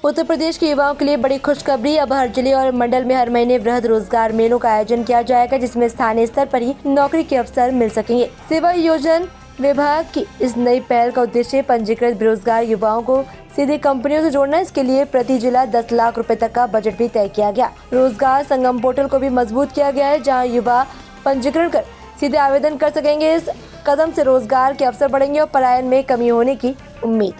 उत्तर प्रदेश के युवाओं के लिए बड़ी खुशखबरी। अब हर जिले और मंडल में हर महीने वृहद रोजगार मेलों का आयोजन किया जाएगा, जिसमें स्थानीय स्तर पर ही नौकरी के अवसर मिल सकेंगे। सेवा योजन विभाग की इस नई पहल का उद्देश्य पंजीकृत बेरोजगार युवाओं को सीधे कंपनियों से जोड़ना। इसके लिए प्रति जिला 10 लाख रुपए तक का बजट भी तय किया गया। रोजगार संगम पोर्टल को भी मजबूत किया गया है, जहां युवा पंजीकरण कर सीधे आवेदन कर सकेंगे। इस कदम से रोजगार के अवसर बढ़ेंगे और पलायन में कमी होने की उम्मीद।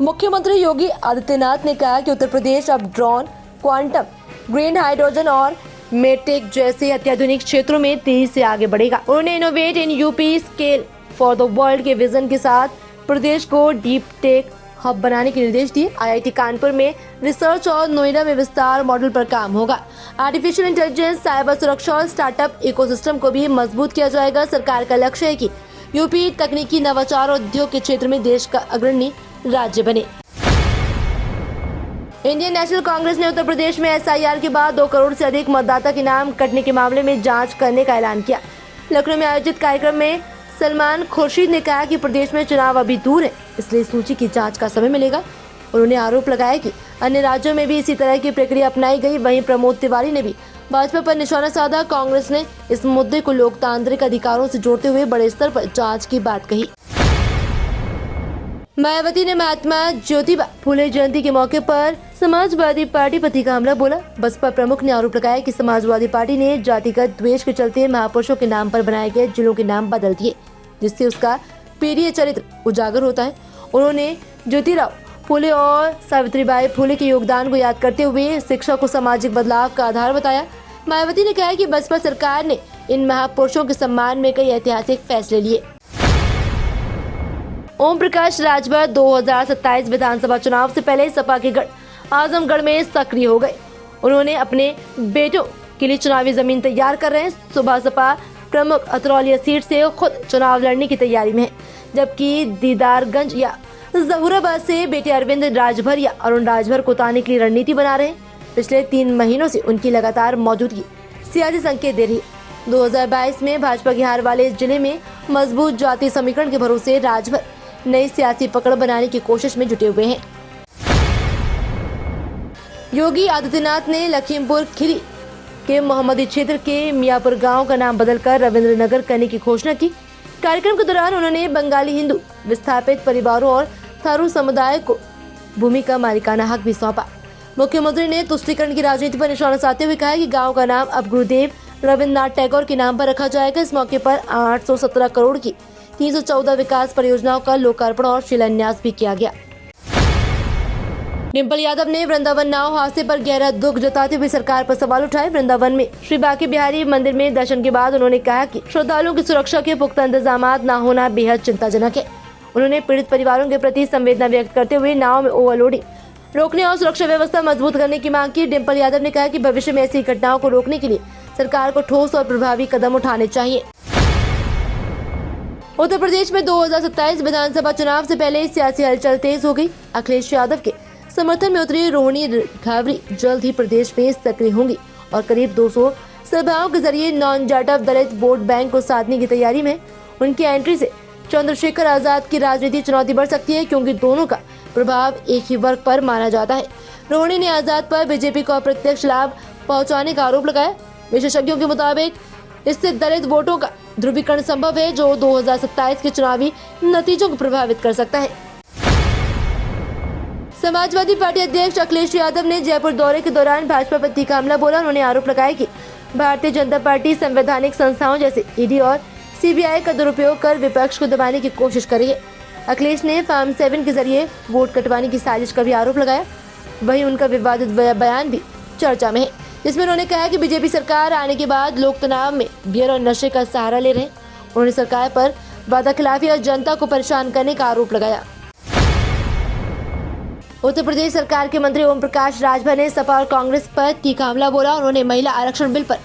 मुख्यमंत्री योगी आदित्यनाथ ने कहा कि उत्तर प्रदेश अब ड्रोन, क्वांटम, ग्रीन हाइड्रोजन और मेडटेक जैसे अत्याधुनिक क्षेत्रों में तेजी से आगे बढ़ेगा। उन्होंने innovate in UP, scale for the world के विजन के साथ प्रदेश को डीप टेक हब बनाने के निर्देश दिए। IIT कानपुर में रिसर्च और नोएडा में विस्तार मॉडल पर काम होगा। आर्टिफिशियल इंटेलिजेंस, साइबर सुरक्षा और स्टार्टअप इकोसिस्टम को भी मजबूत किया जाएगा। सरकार का लक्ष्य है कि यूपी तकनीकी नवाचार और उद्योग के क्षेत्र में देश का अग्रणी राज्य बने। इंडियन नेशनल कांग्रेस ने उत्तर प्रदेश में SIR के बाद 2 करोड़ से अधिक मतदाता के नाम कटने के मामले में जांच करने का ऐलान किया। लखनऊ में आयोजित कार्यक्रम में सलमान खुर्शीद ने कहा कि प्रदेश में चुनाव अभी दूर है, इसलिए सूची की जांच का समय मिलेगा। उन्होंने आरोप लगाया कि अन्य राज्यों में भी इसी तरह की प्रक्रिया अपनाई गई। वहीं प्रमोद तिवारी ने भी भाजपा पर निशाना साधा। कांग्रेस ने इस मुद्दे को लोकतांत्रिक अधिकारों से जोड़ते हुए बड़े स्तर पर जांच की बात कही। मायावती ने महात्मा ज्योतिबा फुले जयंती के मौके पर समाजवादी पार्टी पर तीखा हमला बोला। बसपा प्रमुख ने आरोप लगाया कि समाजवादी पार्टी ने जातिगत द्वेष के चलते महापुरुषों के नाम पर बनाए गए जिलों के नाम बदल दिए, जिससे उसका पीढ़ी चरित्र उजागर होता है। उन्होंने ज्योतिराव फुले और सावित्रीबाई फुले के योगदान को याद करते हुए शिक्षा को सामाजिक बदलाव का आधार बताया। मायावती ने कहा कि बसपा सरकार ने इन महापुरुषों के सम्मान में कई ऐतिहासिक फैसले लिए। ओम प्रकाश राजभर 2027 विधानसभा चुनाव से पहले सपा के गढ़ आजमगढ़ में सक्रिय हो गए। उन्होंने अपने बेटों के लिए चुनावी जमीन तैयार कर रहे हैं। सुबह सपा प्रमुख अतरौलिया सीट से खुद चुनाव लड़ने की तैयारी में है, जबकि दीदारगंज या जहूराबाद से बेटे अरविंद राजभर या अरुण राजभर को उतारने के लिए रणनीति बना रहे हैं। पिछले 3 महीनों से उनकी लगातार मौजूदगी सियासी संकेत दे रही है। 2022 में भाजपा की हार वाले जिले में मजबूत जातीय समीकरण के भरोसे राजभर नई सियासी पकड़ बनाने की कोशिश में जुटे हुए हैं। योगी आदित्यनाथ ने लखीमपुर खीरी के मोहम्मदी क्षेत्र के मियापुर गांव का नाम बदलकर रविंद्र नगर करने की घोषणा की। कार्यक्रम के दौरान उन्होंने बंगाली हिंदू विस्थापित परिवारों और थारू समुदाय को भूमि का मालिकाना हक भी सौंपा। मुख्यमंत्री ने तुष्टीकरण की राजनीति पर निशाना साधते हुए कहा कि गांव का नाम अब गुरुदेव रविन्द्रनाथ टैगोर के नाम पर रखा जाएगा। इस मौके पर 817 करोड़ की 314 विकास परियोजनाओं का लोकार्पण और शिलान्यास भी किया गया। डिम्पल यादव ने वृंदावन नाव हादसे पर गहरा दुख जताते हुए सरकार पर सवाल उठाए। वृंदावन में श्री बांके बिहारी मंदिर में दर्शन के बाद उन्होंने कहा कि श्रद्धालुओं की सुरक्षा के पुख्ता इंतजाम न होना बेहद चिंताजनक है। उन्होंने पीड़ित परिवारों के प्रति संवेदना व्यक्त करते हुए नाव में ओवरलोडिंग रोकने और सुरक्षा व्यवस्था मजबूत करने की मांग की। डिम्पल यादव ने कहा कि भविष्य में ऐसी घटनाओं को रोकने के लिए सरकार को ठोस और प्रभावी कदम उठाने चाहिए। उत्तर प्रदेश में 2027 विधानसभा चुनाव से पहले सियासी हलचल तेज हो गई। अखिलेश यादव के समर्थन में उतरी रोहिणी घावरी जल्द ही प्रदेश में सक्रिय होंगी और करीब 200 सभाओं के जरिए नॉन जाटव दलित वोट बैंक को साधने की तैयारी में। उनकी एंट्री से चंद्रशेखर आजाद की राजनीति चुनौती बढ़ सकती है, क्योंकि दोनों का प्रभाव एक ही वर्ग पर माना जाता है। रोहिणी ने आजाद पर बीजेपी को अप्रत्यक्ष लाभ पहुंचाने का आरोप लगाया। विशेषज्ञों के मुताबिक इससे दलित वोटों का ध्रुवीकरण संभव है, जो 2027 के चुनावी नतीजों को प्रभावित कर सकता है। समाजवादी पार्टी अध्यक्ष अखिलेश यादव ने जयपुर दौरे के दौरान भाजपा पर तीखा हमला बोला। उन्होंने आरोप लगाया कि भारतीय जनता पार्टी संवैधानिक संस्थाओं जैसे ईडी और CBI का दुरुपयोग कर विपक्ष को दबाने की कोशिश कर रही है। अखिलेश ने फार्म 7 के जरिए वोट कटवाने की साजिश का भी आरोप लगाया। वहीं उनका विवादित बयान भी चर्चा में है, जिसमें उन्होंने कहा कि बीजेपी सरकार आने के बाद लोग तनाव में बियर और नशे का सहारा ले रहे हैं। उन्होंने सरकार पर वादाखिलाफी और जनता को परेशान करने का आरोप लगाया। उत्तर प्रदेश सरकार के मंत्री ओम प्रकाश राजभर ने सपा और कांग्रेस पर तीखा हमला बोला। उन्होंने महिला आरक्षण बिल पर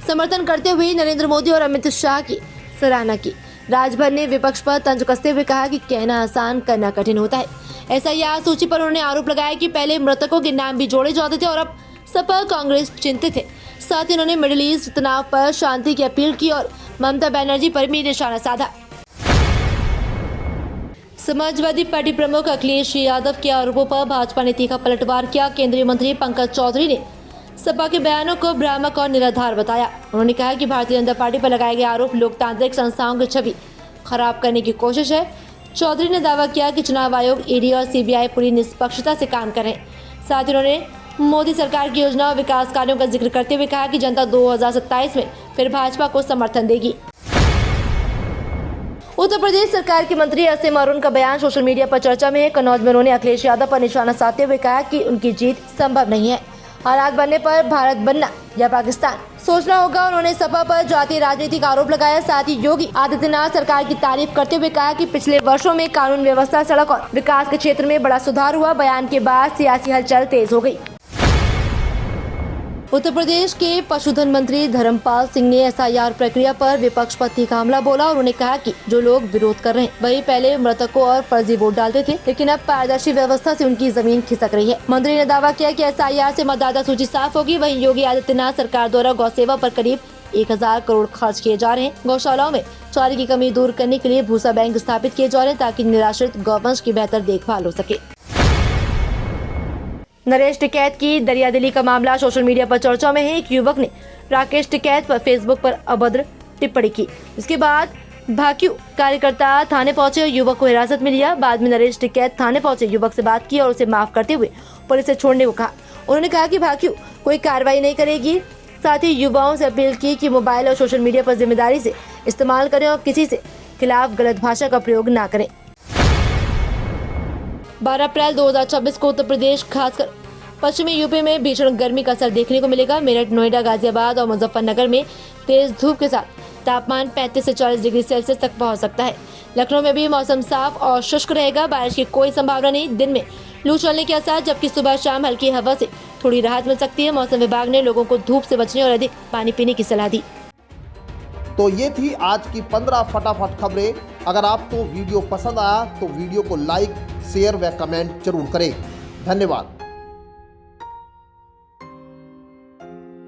समर्थन करते हुए नरेंद्र मोदी और अमित शाह की सराहना की। राजभर ने विपक्ष पर तंज कसते हुए कहा कि कहना आसान करना कठिन होता है। SIR सूची पर उन्होंने आरोप लगाया कि पहले मृतकों के नाम भी जोड़े जाते थे और अब सपा कांग्रेस चिंतित है। साथ ही उन्होंने मिडिल ईस्ट तनाव पर शांति की अपील की और ममता बनर्जी पर भी निशाना साधा। समाजवादी पार्टी प्रमुख अखिलेश यादव के आरोपों पर भाजपा ने तीखा पलटवार किया। केंद्रीय मंत्री पंकज चौधरी ने सपा के बयानों को भ्रामक और निराधार बताया। उन्होंने कहा कि भारतीय जनता पार्टी पर लगाए गए आरोप लोकतांत्रिक संस्थाओं की छवि खराब करने की कोशिश है। चौधरी ने दावा किया कि चुनाव आयोग, ईडी और सीबीआई पूरी निष्पक्षता से काम करें। साथ ही उन्होंने मोदी सरकार की योजना और विकास कार्यों का जिक्र करते हुए कहा कि जनता 2027 में फिर भाजपा को समर्थन देगी। उत्तर प्रदेश सरकार के मंत्री असीम अरुण का बयान सोशल मीडिया पर चर्चा में है। कन्नौज में उन्होंने अखिलेश यादव पर निशाना साधते हुए कहा कि उनकी जीत संभव नहीं है। हालात बनने पर भारत बनना या पाकिस्तान सोचना होगा। उन्होंने सपा पर जातीय राजनीति का आरोप लगाया। साथ ही योगी आदित्यनाथ सरकार की तारीफ करते हुए कहा कि पिछले वर्षों में कानून व्यवस्था, सड़क और विकास के क्षेत्र में बड़ा सुधार हुआ। बयान के बाद सियासी हलचल तेज हो गई। उत्तर प्रदेश के पशुधन मंत्री धर्मपाल सिंह ने एसआईआर प्रक्रिया पर विपक्ष पर तीखा हमला बोला और उन्होंने कहा कि जो लोग विरोध कर रहे हैं वही पहले मृतकों और फर्जी वोट डालते थे, लेकिन अब पारदर्शी व्यवस्था से उनकी जमीन खिसक रही है। मंत्री ने दावा किया कि एसआईआर से मतदाता सूची साफ होगी। वहीं योगी आदित्यनाथ सरकार द्वारा गौ सेवा पर करीब 1000 करोड़ खर्च किए जा रहे हैं। गौशालाओं में चारे की कमी दूर करने के लिए भूसा बैंक स्थापित किए जा रहे हैं ताकि निराश्रित गौवंश की बेहतर देखभाल हो सके। नरेश टिकैत की दरियादिली का मामला सोशल मीडिया पर चर्चा में है। एक युवक ने राकेश टिकैत पर फेसबुक पर अभद्र टिप्पणी की। इसके बाद भाकियू कार्यकर्ता थाने पहुंचे और युवक को हिरासत में लिया। बाद में नरेश टिकैत थाने पहुंचे, युवक से बात की और उसे माफ करते हुए पुलिस से छोड़ने को कहा। उन्होंने कहा कि भाकियू कोई कार्रवाई नहीं करेगी। साथ ही युवाओं से अपील की कि मोबाइल और सोशल मीडिया पर जिम्मेदारी से इस्तेमाल करें और किसी से खिलाफ गलत भाषा का प्रयोग न करें। 12 अप्रैल 2026 को उत्तर प्रदेश खासकर पश्चिमी यूपी में भीषण गर्मी का असर देखने को मिलेगा। मेरठ, नोएडा, गाजियाबाद और मुजफ्फरनगर में तेज धूप के साथ तापमान 35 से 40 डिग्री सेल्सियस तक पहुंच सकता है। लखनऊ में भी मौसम साफ और शुष्क रहेगा। बारिश की कोई संभावना नहीं। दिन में लू चलने के आसार, जबकि सुबह शाम हल्की हवा से थोड़ी राहत मिल सकती है। मौसम विभाग ने लोगों को धूप से बचने और अधिक पानी पीने की सलाह दी। तो ये थी आज की 15 फटाफट खबरें। अगर आपको वीडियो पसंद आया तो वीडियो को लाइक, शेयर व कमेंट जरूर करें। धन्यवाद।